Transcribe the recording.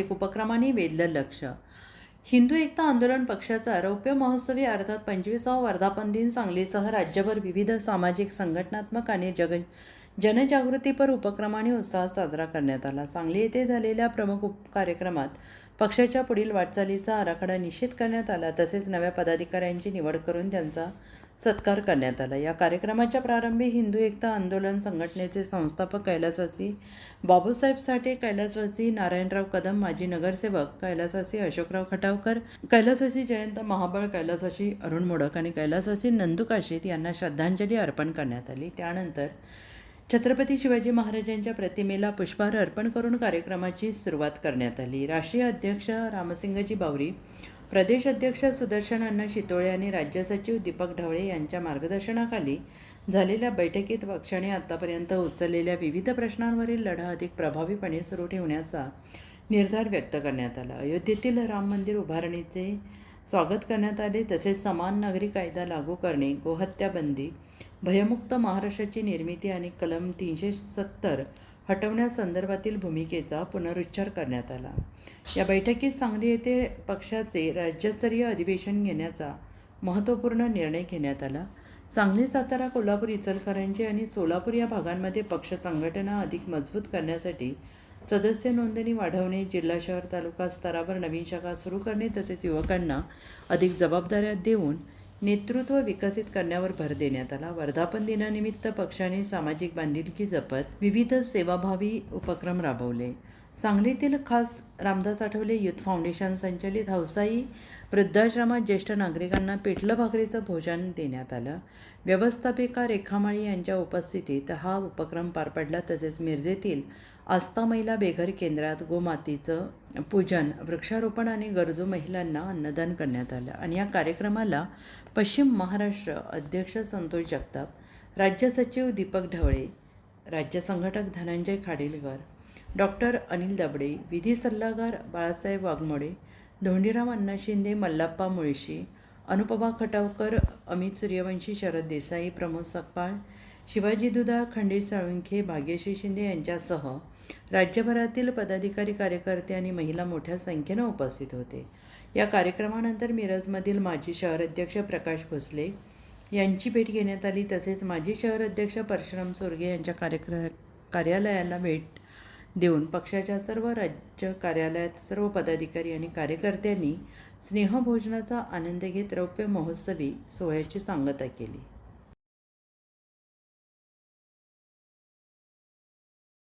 एक उपक्रमाने वेधलं लक्ष. हिंदू एकता आंदोलन पक्षाचा रौप्य महोत्सवी अर्थात 25वा वर्धापन दिन सांगलीसह राज्यभर विविध सामाजिक, संघटनात्मक आणि जनजागृतीपर उपक्रमांनी उत्साहात साजरा करण्यात आला. सांगली येथे झालेल्या प्रमुख कार्यक्रमात पक्षाच्या पुढील वाटचालीचा आराखडा निश्चित करण्यात आला. तसेच नव्या पदाधिकाऱ्यांची निवड करून त्यांचा सत्कार करण्यात आला. या कार्यक्रमाच्या प्रारंभी हिंदू एकता आंदोलन संघटनेचे संस्थापक कैलासवासी बाबूसाहेब साठे, कैलासवासी नारायणराव कदम, माजी नगरसेवक कैलासवासी अशोकराव खटावकर, कैलासवासी जयंत महाबळ, कैलासवासी अरुण मोडक आणि कैलासवासी नंदू काशीद यांना श्रद्धांजली अर्पण करण्यात आली. त्यानंतर छत्रपती शिवाजी महाराजांच्या प्रतिमेला पुष्पहार अर्पण करून कार्यक्रमाची सुरुवात करण्यात आली. राष्ट्रीय अध्यक्ष रामसिंगजी बावरी, प्रदेश अध्यक्ष सुदर्शन अण्णा शितोळे आणि राज्य सचिव दीपक ढवळे यांच्या मार्गदर्शनाखाली झालेल्या बैठकीत पक्षाने आतापर्यंत उचललेल्या विविध प्रश्नांवरील लढा अधिक प्रभावीपणे सुरू ठेवण्याचा निर्धार व्यक्त करण्यात आला. अयोध्येतील राम मंदिर उभारणीचे स्वागत करण्यात आले. तसेच समान नागरी कायदा लागू करणे, गोहत्या बंदी, भयमुक्त महाराष्ट्राची निर्मिती आणि कलम 370 हटवण्यासंदर्भातील भूमिकेचा पुनरुच्चार करण्यात आला. या बैठकीत सांगली येथे पक्षाचे राज्यस्तरीय अधिवेशन घेण्याचा महत्त्वपूर्ण निर्णय घेण्यात आला. सांगली, सातारा, कोल्हापूर, इचलकरंजी आणि सोलापूर या भागांमध्ये पक्ष संघटना अधिक मजबूत करण्यासाठी सदस्य नोंदणी वाढवणे, जिल्हा, शहर, तालुका स्तरावर नवीन शाखा सुरू करणे तसेच युवकांना अधिक जबाबदाऱ्या देऊन नेतृत्व विकसित करण्यावर भर देण्यात आला. वर्धापन दिनानिमित्त पक्षाने सामाजिक बांधिलकी जपत विविध सेवाभावी उपक्रम राबवले. सांगलीतील खास रामदास आठवले युथ फाउंडेशन संचलित हौसाई वृद्धाश्रमात ज्येष्ठ नागरिकांना पिठलं भाकरीचं भोजन देण्यात आलं. व्यवस्थापिका रेखामाळी यांच्या उपस्थितीत हा उपक्रम पार पडला. तसेच मिरजेतील आस्था महिला बेघर केंद्रात गोमातेचं पूजन, वृक्षारोपण आणि गरजू महिलांना अन्नदान करण्यात आलं. आणि या कार्यक्रमाला पश्चिम महाराष्ट्र अध्यक्ष संतोष जगताप, राज्य सचिव दीपक ढवळे, राज्य संघटक धनंजय खाडीलकर, डॉक्टर अनिल दबडे, विधी सल्लागार बाळासाहेब वाघमोडे, धोंडीराम अण्णा शिंदे, मल्लाप्पा मुळशी, अनुपमा खटावकर, अमित सूर्यवंशी, शरद देसाई, प्रमोद सकपाळ, शिवाजी दुधाळ, खंडित साळुंखे, भाग्यश्री शिंदे यांच्यासह राज्यभरातील पदाधिकारी, कार्यकर्ते आणि महिला मोठ्या संख्येनं उपस्थित होते. या कार्यक्रमानंतर मिरजमधील माजी शहर अध्यक्ष प्रकाश भोसले यांची भेट घेण्यात आली. तसेच माजी शहर अध्यक्ष परशुराम सोरगे यांच्या कार्यालयाला भेट देऊन पक्षाच्या सर्व राज्य कार्यालयात सर्व पदाधिकारी आणि कार्यकर्त्यांनी स्नेहभोजनाचा आनंद घेत रौप्य महोत्सवी सोहळ्याची सांगता केली.